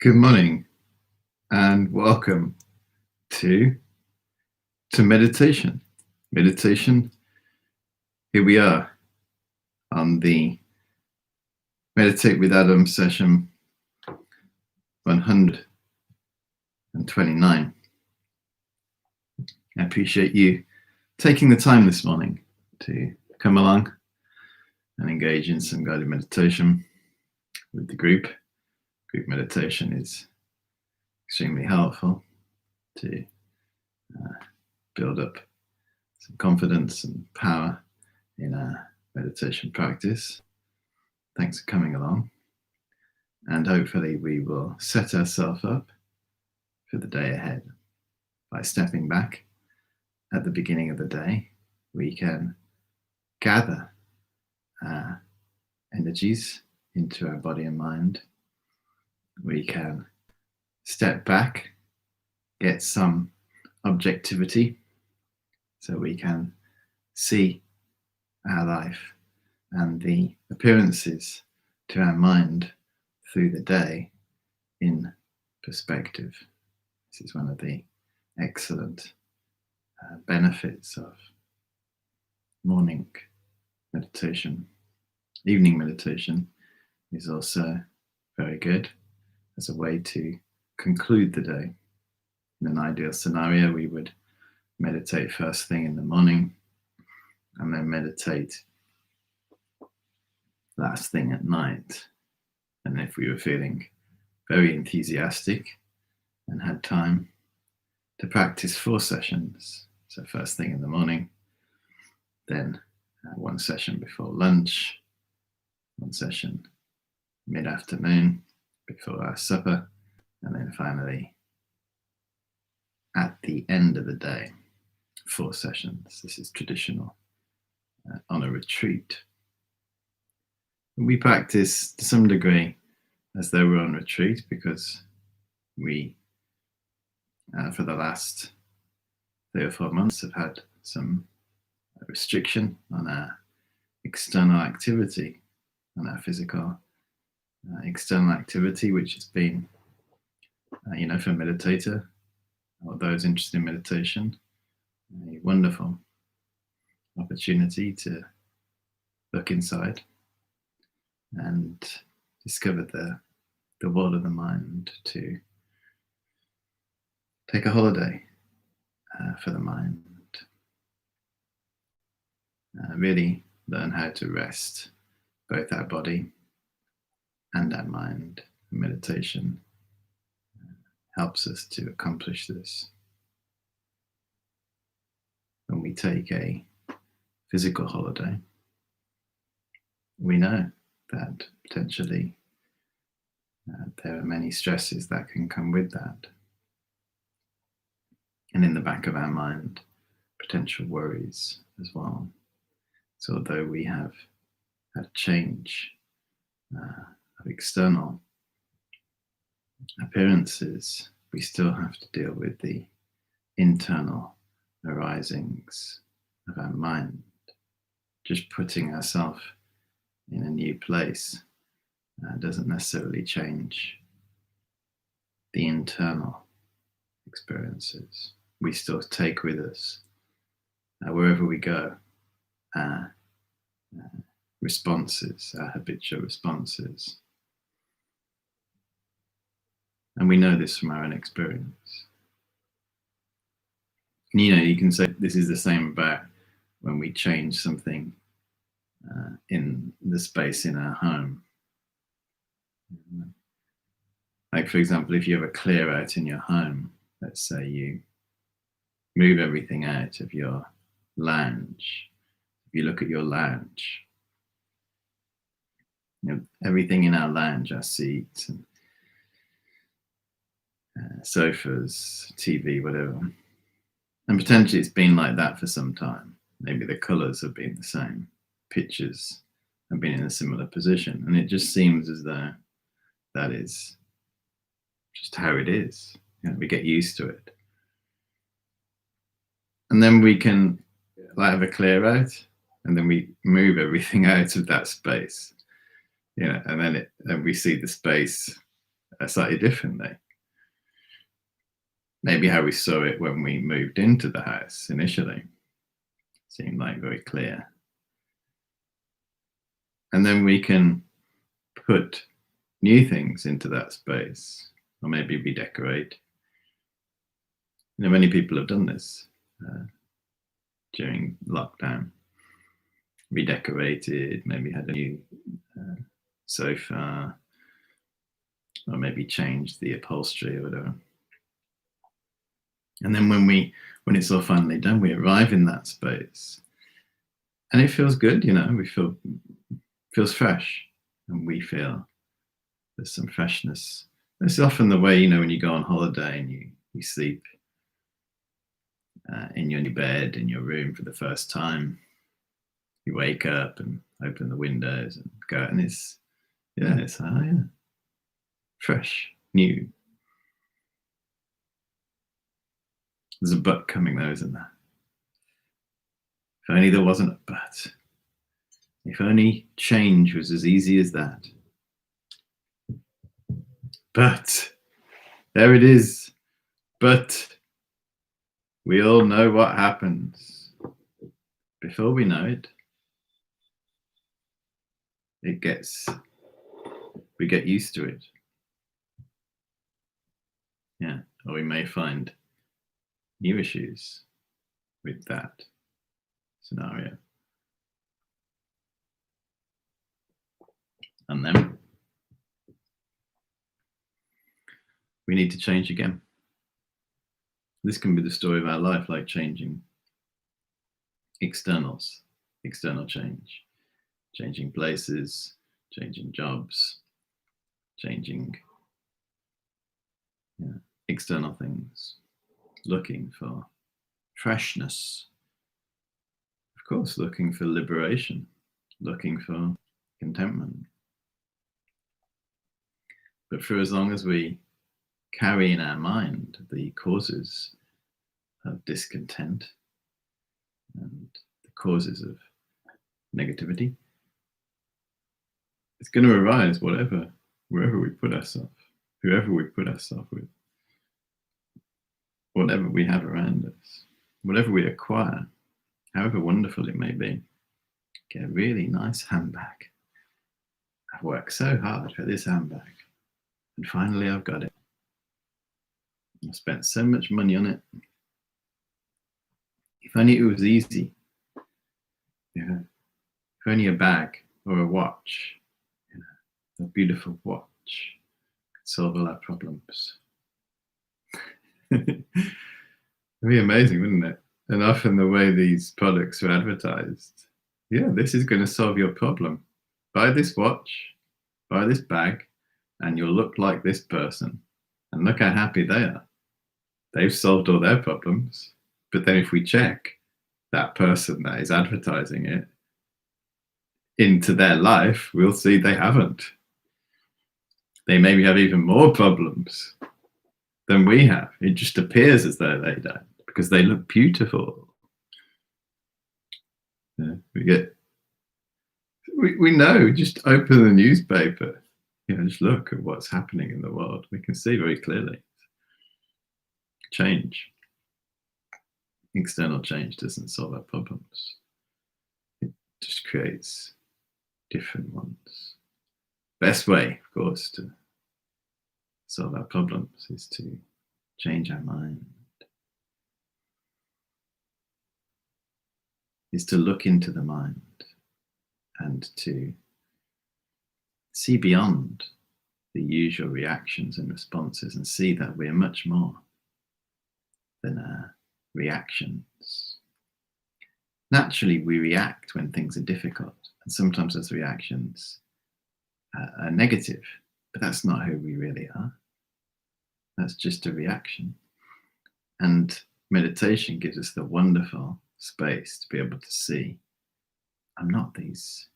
Good morning and welcome to meditation. Meditation, here we are on the Meditate with Adam session 129. I appreciate you taking the time this morning to come along and engage in some guided meditation with the group. Group meditation is extremely helpful to build up some confidence and power in our meditation practice. Thanks for coming along, and hopefully we will set ourselves up for the day ahead. By stepping back at the beginning of the day, we can gather our energies into our body and mind. We can step back, get some objectivity, so we can see our life and the appearances to our mind through the day in perspective. This is one of the excellent benefits of morning meditation. Evening meditation is also very good as a way to conclude the day. In an ideal scenario, we would meditate first thing in the morning and then meditate last thing at night. And if we were feeling very enthusiastic and had time to practice 4 sessions, so first thing in the morning, then 1 session before lunch, 1 session mid-afternoon before our supper, and then finally at the end of the day, 4 sessions. This is traditional on a retreat. We practice to some degree as though we're on retreat because we, for the last 3 or 4 months, have had some restriction on our external activity, on our physical external activity, which has been, for a meditator or those interested in meditation, a wonderful opportunity to look inside and discover the world of the mind, to take a holiday for the mind, really learn how to rest both our body and our mind. Meditation helps us to accomplish this. When we take a physical holiday, we know that potentially there are many stresses that can come with that. And in the back of our mind, potential worries as well. So although we have had change of external appearances, we still have to deal with the internal arisings of our mind. Just putting ourselves in a new place doesn't necessarily change the internal experiences. We still take with us, wherever we go, our responses, our habitual responses. And we know this from our own experience. And, you can say this is the same about when we change something in the space in our home. Like, for example, if you have a clear out in your home, let's say you move everything out of your lounge. If you look at your lounge, everything in our lounge, our seats and sofas, TV, whatever, and potentially it's been like that for some time. Maybe the colours have been the same, pictures have been in a similar position, and it just seems as though that is just how it is. We get used to it, and then we can have a clear out, and then we move everything out of that space, and then we see the space slightly differently. Maybe how we saw it when we moved into the house initially seemed like very clear. And then we can put new things into that space, or maybe redecorate. Many people have done this during lockdown. Redecorated, maybe had a new sofa, or maybe changed the upholstery or whatever. And then when it's all finally done, we arrive in that space, and it feels good. We feels fresh, and we feel there's some freshness. This is often the way, when you go on holiday and you sleep in your new bed in your room for the first time. You wake up and open the windows and go out, and it's fresh, new. There's a but coming though, isn't there? If only there wasn't a but. If only change was as easy as that. But there it is. But we all know what happens. Before we know it, we get used to it. Yeah, or we may find new issues with that scenario. And then we need to change again. This can be the story of our life, like changing external change, changing places, changing jobs, changing external things, looking for freshness, of course, looking for liberation, looking for contentment. But for as long as we carry in our mind the causes of discontent and the causes of negativity, it's going to arise wherever we put ourselves, whoever we put ourselves with, whatever we have around us, whatever we acquire, however wonderful it may be. Get a really nice handbag. I've worked so hard for this handbag, and finally I've got it. I spent so much money on it. If only it was easy. If only a bag or a watch, a beautiful watch, could solve all our problems. It'd be amazing, wouldn't it? And often the way these products are advertised, this is going to solve your problem. Buy this watch, buy this bag, and you'll look like this person. And look how happy they are. They've solved all their problems. But then if we check that person that is advertising it into their life, we'll see they haven't. They maybe have even more problems than we have. It just appears as though they don't, because they look beautiful. We know, just open the newspaper, just look at what's happening in the world. We can see very clearly. Change, external change, doesn't solve our problems. It just creates different ones. Best way, of course, to solve our problems is to change our mind, is to look into the mind and to see beyond the usual reactions and responses and see that we're much more than our reactions. Naturally, we react when things are difficult, and sometimes those reactions are negative, but that's not who we really are. That's just a reaction. And meditation gives us the wonderful space to be able to see, I'm not these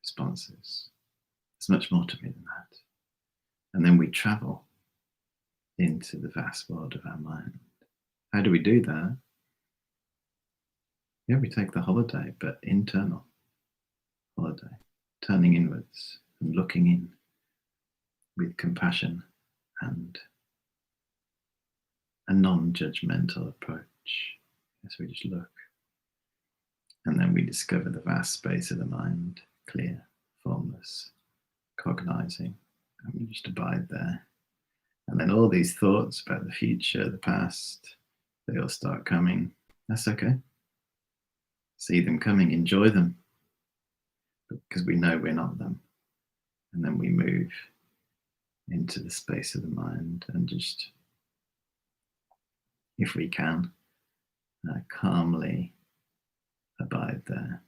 responses. There's much more to me than that. And then we travel into the vast world of our mind. How do we do that? We take the holiday, but internal holiday, turning inwards and looking in with compassion and a non-judgmental approach as we just look. And then we discover the vast space of the mind, clear, formless, cognizing, and we just abide there. And then all these thoughts about the future, the past, they all start coming. That's okay. See them coming, enjoy them, because we know we're not them. And then we move into the space of the mind and just, if we can, calmly abide there.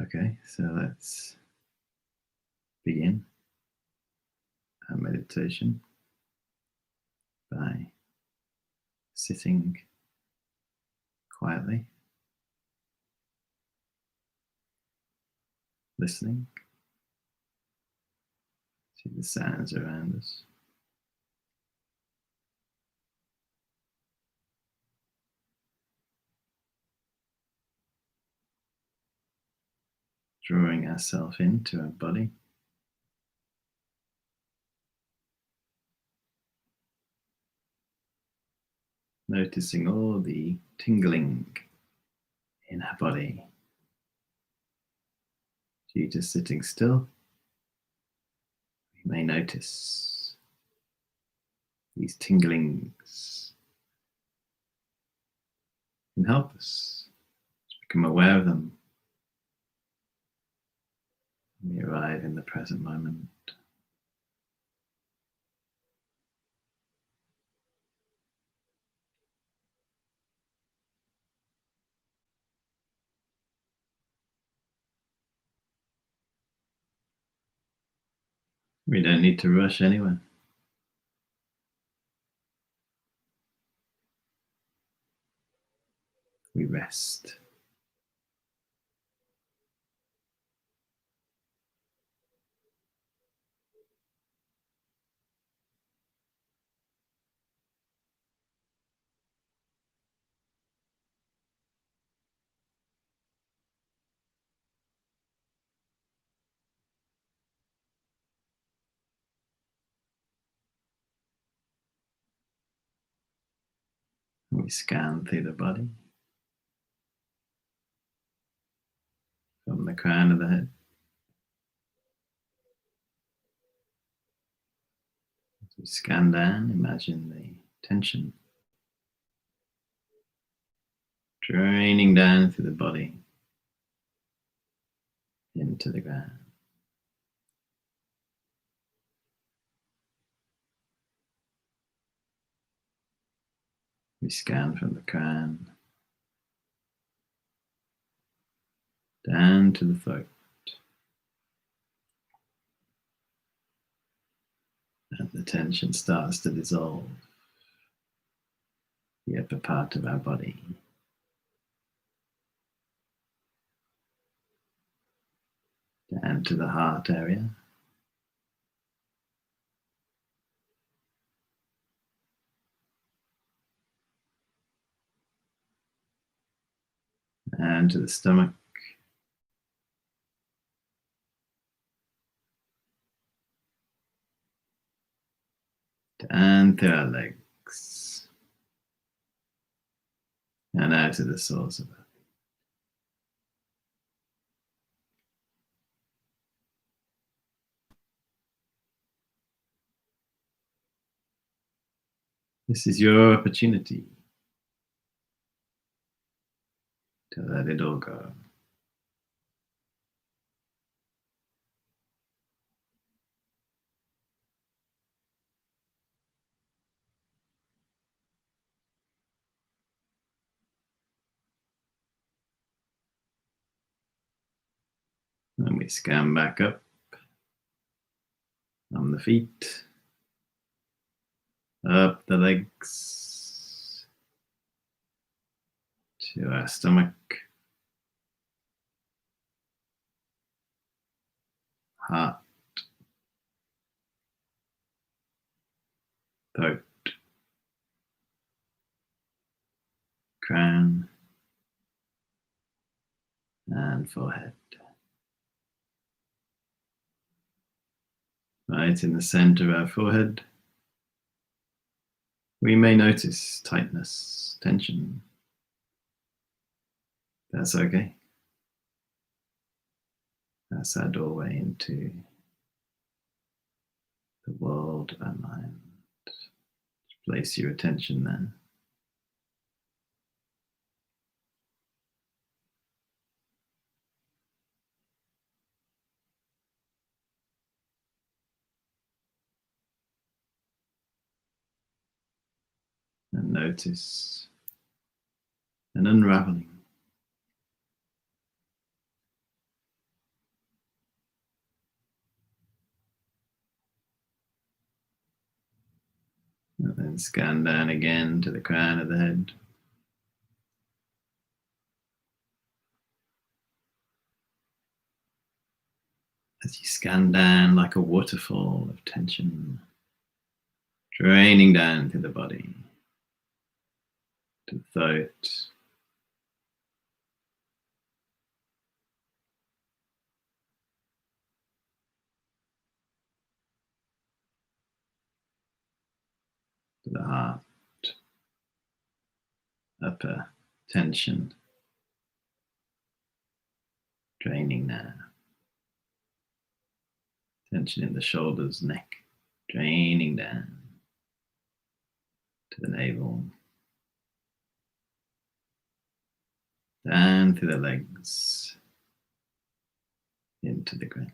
Okay, so let's begin our meditation by sitting quietly, listening to the sounds around us. Drawing ourselves into our body. Noticing all the tingling in our body due to sitting still. We may notice these tinglings can help us to become aware of them. We arrive in the present moment. We don't need to rush anywhere. We rest. We scan through the body from the crown of the head. As we scan down, imagine the tension draining down through the body into the ground. We scan from the crown down to the throat. And the tension starts to dissolve the upper part of our body. Down to the heart area. And to the stomach. Down to our legs. And out to the soles of our feet. This is your opportunity to let it all go. And we scan back up on the feet, up the legs, to our stomach, heart, throat, crown, and forehead. right in the center of our forehead, we may notice tightness, tension. That's okay. That's our doorway into the world of our mind. Place your attention there. And notice an unraveling. And then scan down again to the crown of the head. As you scan down like a waterfall of tension, draining down through the body, to the throat, to the heart, upper tension, draining now. Tension in the shoulders, neck, draining down to the navel, down through the legs, into the ground.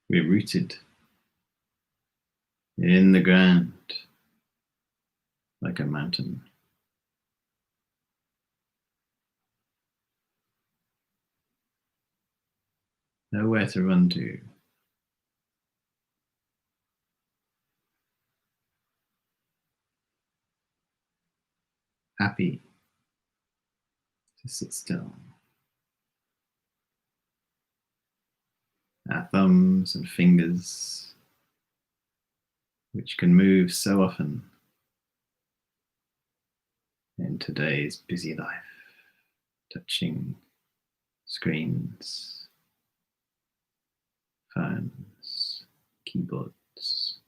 We're rooted in the ground like a mountain. Nowhere to run to. Happy to sit still. Our thumbs and fingers, which can move so often in today's busy life, touching screens, phones, keyboards.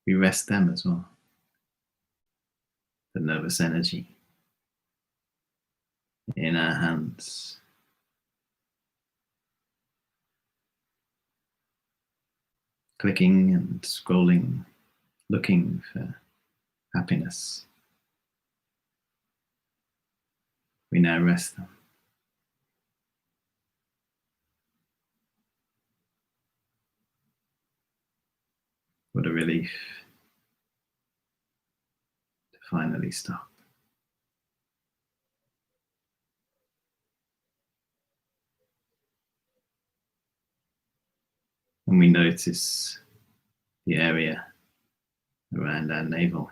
We rest them as well. The nervous energy in our hands, clicking and scrolling, looking for happiness. We now rest them. What a relief to finally stop. And we notice the area around our navel.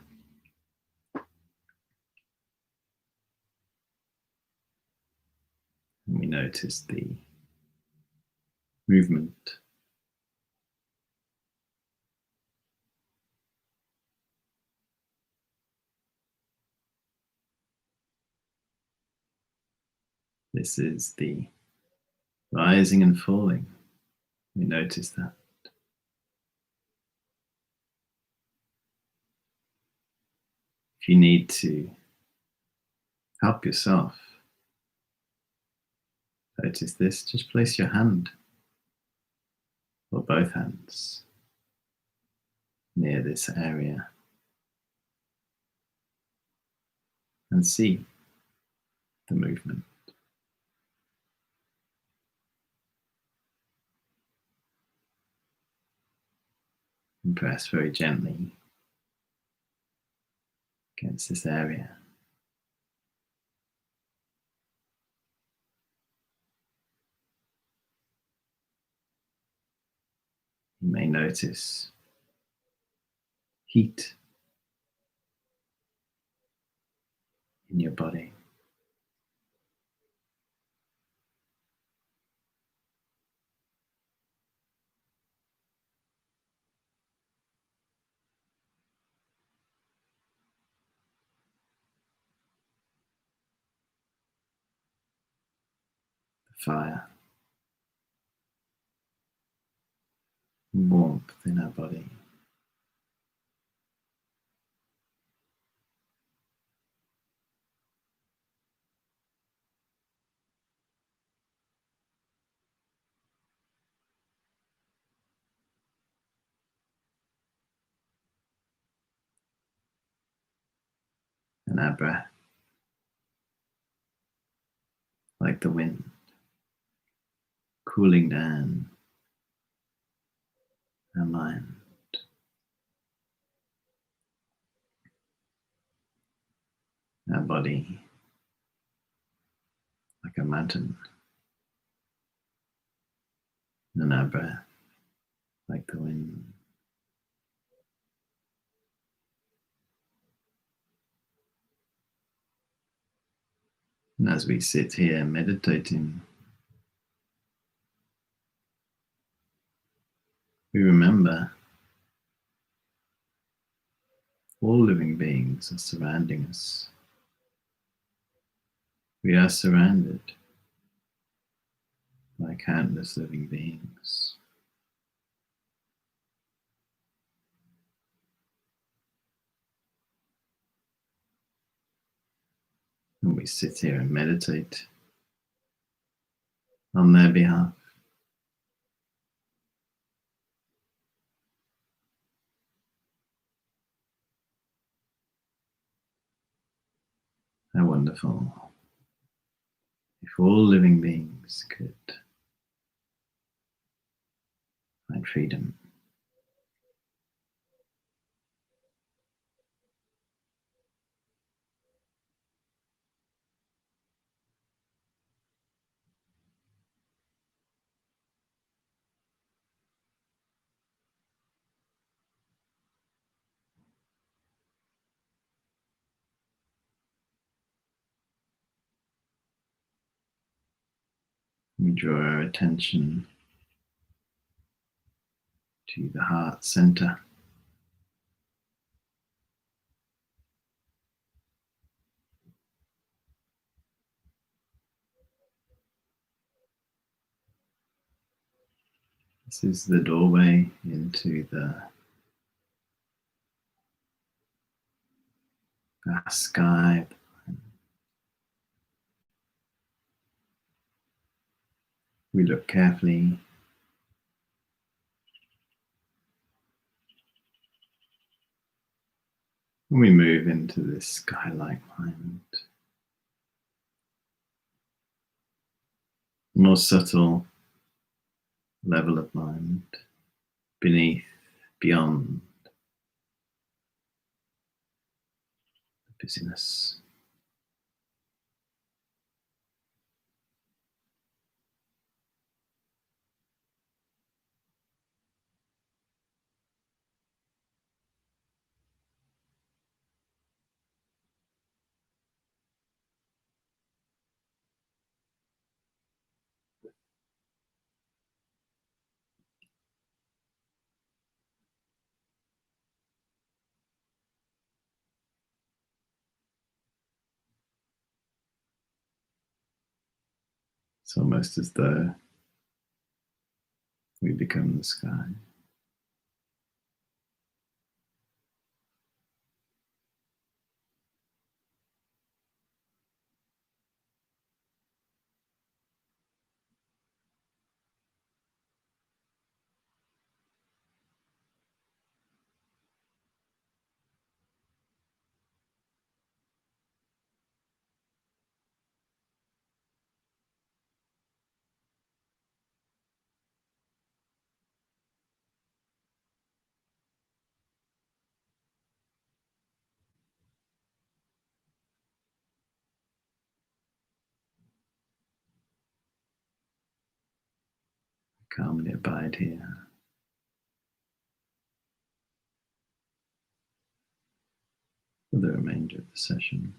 And we notice the movement. This is the rising and falling. We notice that. If you need to help yourself notice this, just place your hand or both hands near this area and see the movement. And press very gently against this area. You may notice heat in your body. fire, warmth in our body. And our breath, like the wind, cooling down our mind. Our body, like a mountain, and our breath, like the wind. And as we sit here meditating, we remember all living beings are surrounding us. We are surrounded by countless living beings. And we sit here and meditate on their behalf. How wonderful if all living beings could find freedom. We draw our attention to the heart center. This is the doorway into the vast sky. We look carefully and we move into this sky-like mind. More subtle level of mind, beneath, beyond the busyness. It's almost as though we become the sky. Calmly abide here for the remainder of the session.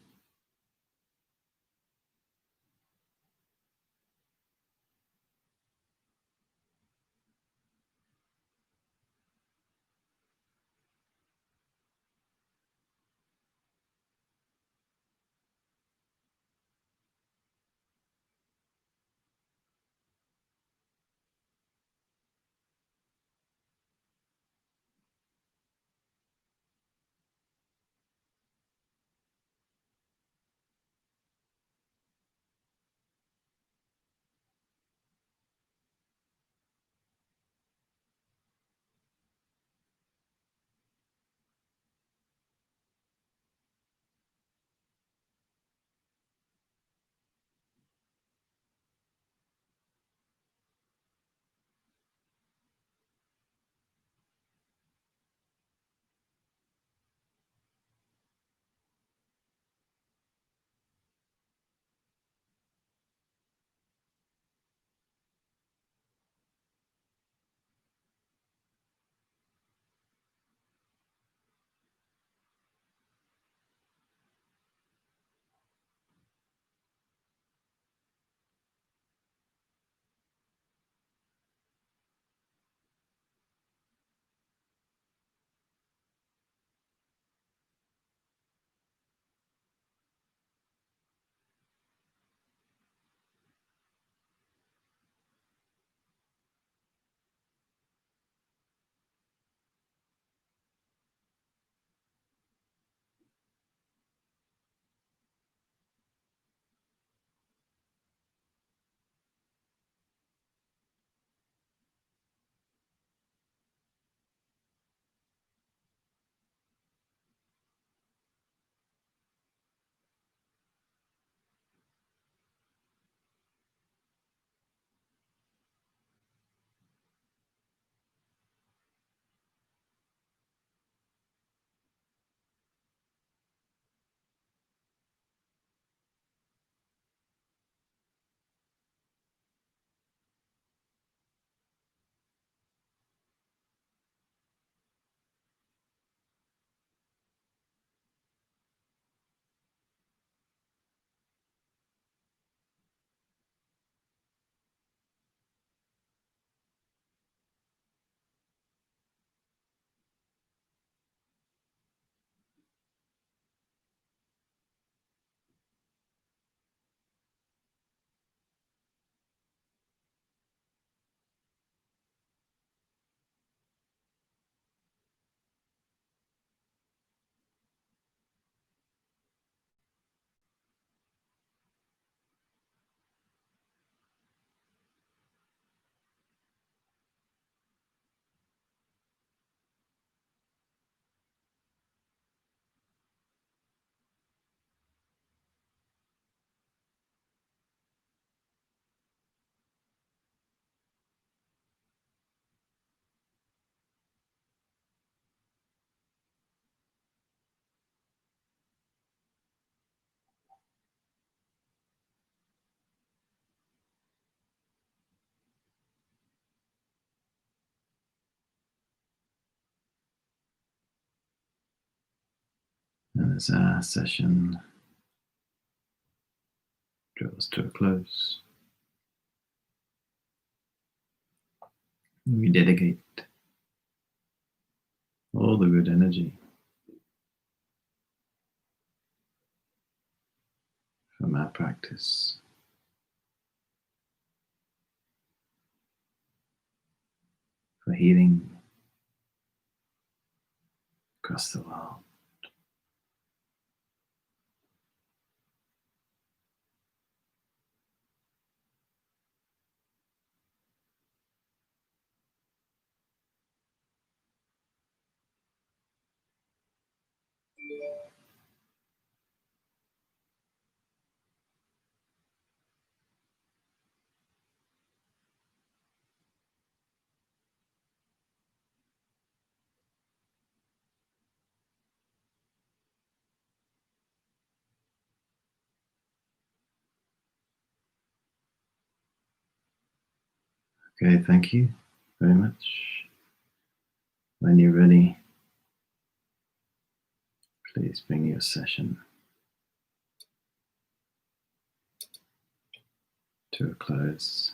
And as our session draws to a close, we dedicate all the good energy from our practice for healing across the world. Okay, thank you very much. When you're ready, please bring your session to a close.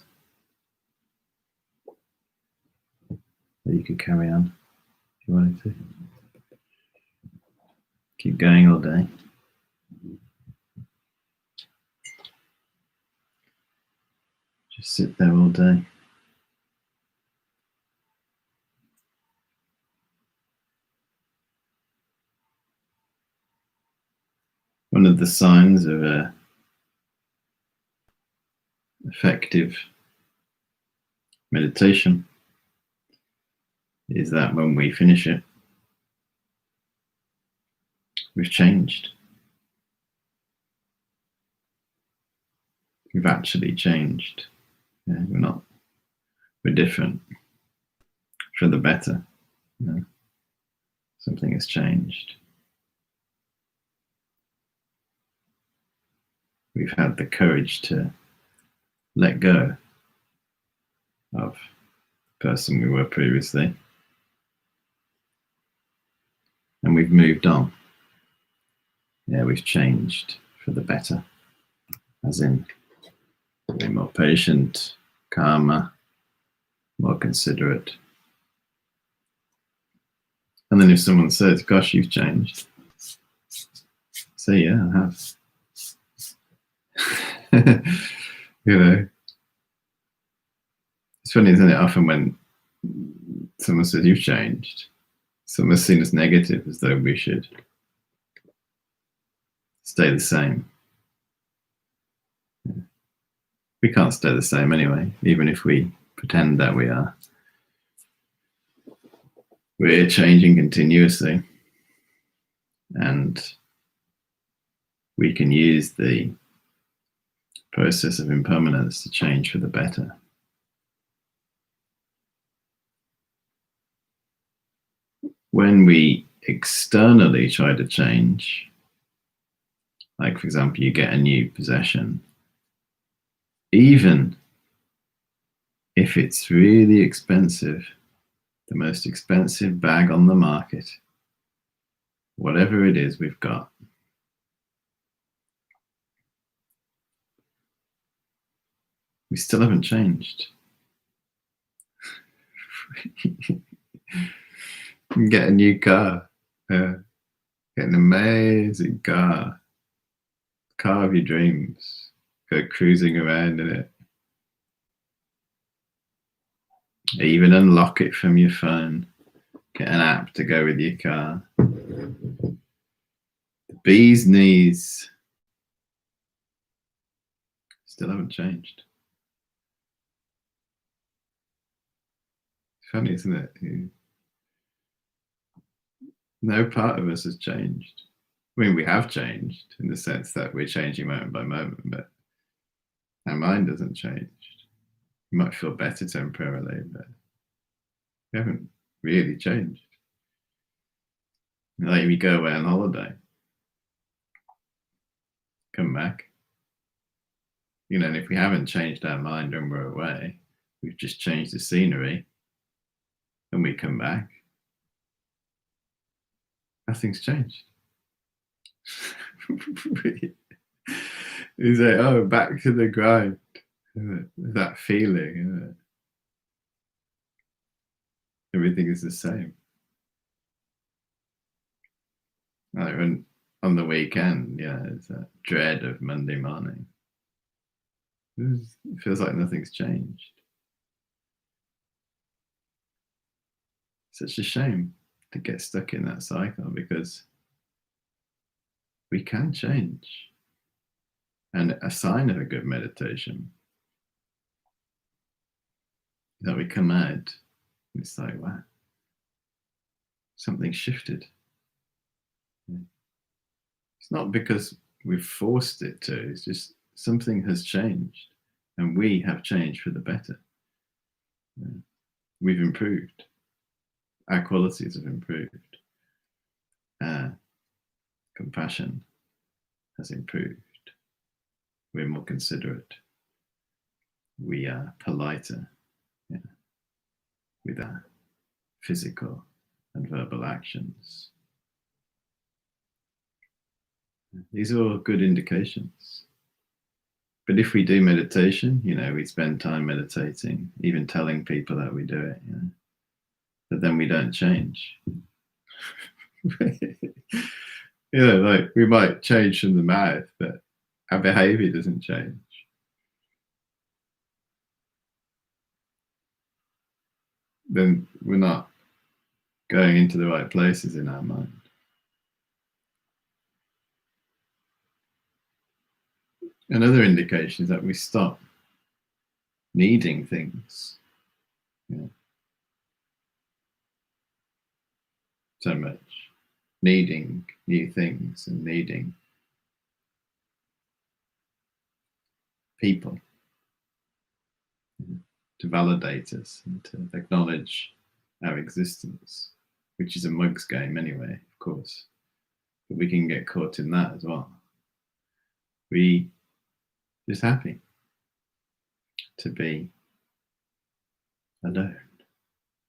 Or you could carry on if you wanted to. Keep going all day. Just sit there all day. One of the signs of a effective meditation is that when we finish it, we've changed. We've actually changed. Yeah, we're different for the better. You know? Something has changed. We've had the courage to let go of the person we were previously, and we've moved on. Yeah, we've changed for the better, as in being more patient, calmer, more considerate. And then if someone says, gosh, you've changed, say, yeah, I have. You know, it's funny, isn't it? Often when someone says you've changed, someone's seen as negative, as though we should stay the same. Yeah. We can't stay the same anyway, even if we pretend that we are. We're changing continuously, and we can use the process of impermanence to change for the better. When we externally try to change, like for example, you get a new possession, even if it's really expensive, the most expensive bag on the market, whatever it is we've got, we still haven't changed. Get a new car, get an amazing car of your dreams, go cruising around in it. Even unlock it from your phone, get an app to go with your car. The bee's knees still haven't changed. It's funny, isn't it? No part of us has changed. I mean, we have changed in the sense that we're changing moment by moment, but our mind hasn't changed. You might feel better temporarily, but we haven't really changed. Like we go away on holiday, come back, you know, and if we haven't changed our mind when we're away, we've just changed the scenery, and we come back, nothing's changed. You say, oh, back to the grind. That feeling. Everything is the same. Like when on the weekend, it's that dread of Monday morning. It feels like nothing's changed. Such a shame to get stuck in that cycle because we can change. And a sign of a good meditation is that we come out and it's like, wow, something shifted. It's not because we've forced it to, it's just something has changed and we have changed for the better. We've improved. Our qualities have improved. Our compassion has improved. We're more considerate. We are politer with our physical and verbal actions. These are all good indications. But if we do meditation, we spend time meditating, even telling people that we do it, but then we don't change. Like we might change from the mouth, but our behavior doesn't change. Then we're not going into the right places in our mind. Another indication is that we stop needing things so much, needing new things and needing people to validate us and to acknowledge our existence, which is a mug's game anyway, of course. But we can get caught in that as well. We just happy to be alone.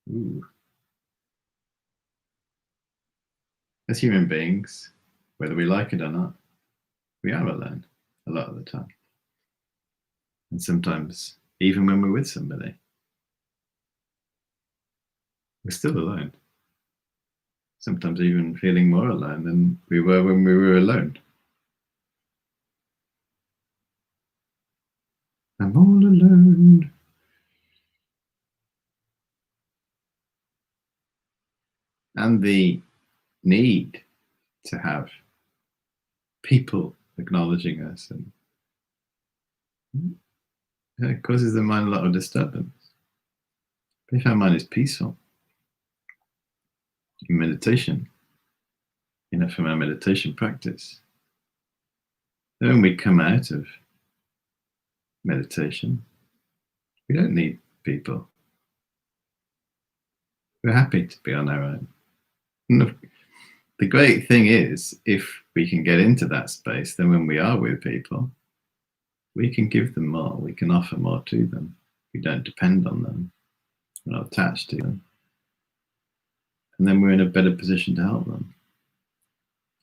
Ooh. As human beings, whether we like it or not, we are alone a lot of the time. And sometimes, even when we're with somebody, we're still alone. Sometimes even feeling more alone than we were when we were alone. I'm all alone. And the need to have people acknowledging us and it causes the mind a lot of disturbance. But if our mind is peaceful in meditation, from our meditation practice, then when we come out of meditation, we don't need people. We're happy to be on our own. And the great thing is, if we can get into that space, then when we are with people, we can give them more, we can offer more to them. We don't depend on them, we're not attached to them. And then we're in a better position to help them.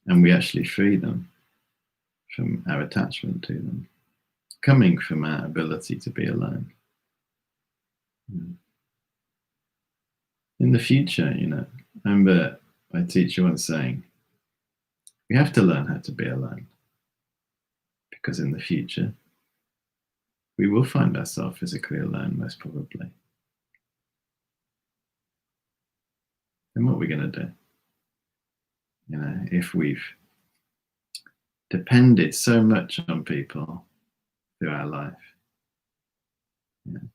And we actually free them from our attachment to them, coming from our ability to be alone. In the future, I remember my teacher once saying, we have to learn how to be alone, because in the future, we will find ourselves physically alone, most probably. And what are we going to do? If we've depended so much on people through our life.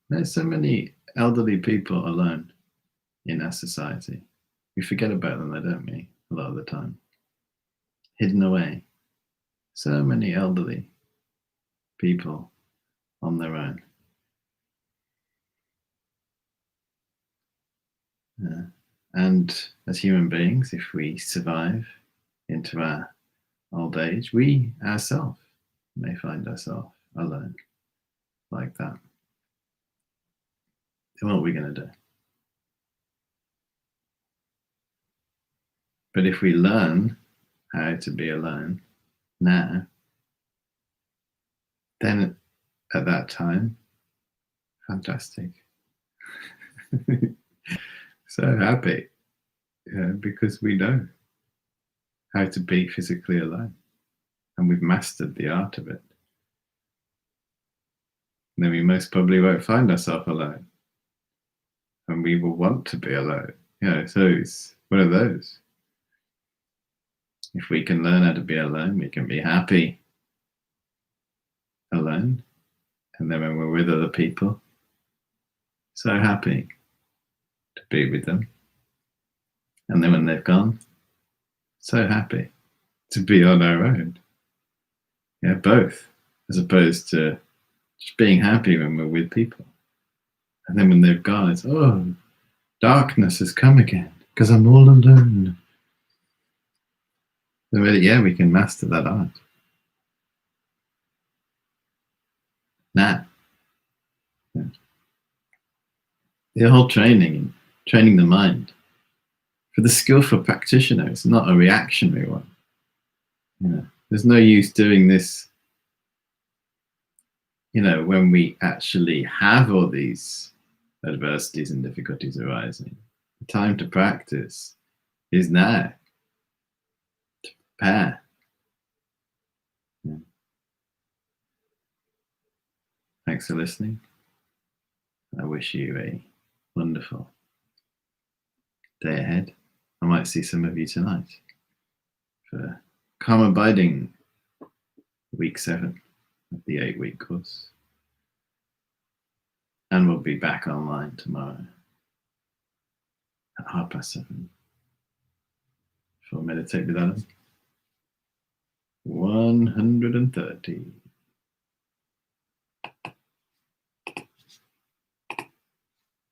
There's so many elderly people alone in our society. We forget about them, don't we, a lot of the time. Hidden away. So many elderly people on their own. And as human beings, if we survive into our old age, we ourselves may find ourselves alone like that. Then what are we going to do? But if we learn how to be alone, now, then at that time, fantastic. So happy, because we know how to be physically alone, and we've mastered the art of it. And then we most probably won't find ourselves alone, and we will want to be alone. So it's one of those. If we can learn how to be alone, we can be happy alone. And then when we're with other people, so happy to be with them. And then when they've gone, so happy to be on our own. Both, as opposed to just being happy when we're with people. And then when they've gone, it's, oh, darkness has come again because I'm all alone. So we can master that art. Now, the whole training the mind, for the skillful practitioner, it's not a reactionary one. There's no use doing this, when we actually have all these adversities and difficulties arising. The time to practice is now, to prepare. Thanks for listening. I wish you a wonderful day ahead. I might see some of you tonight for Calm Abiding week 7 of the 8-week course. And we'll be back online tomorrow at 7:30 for Meditate with Adam 130.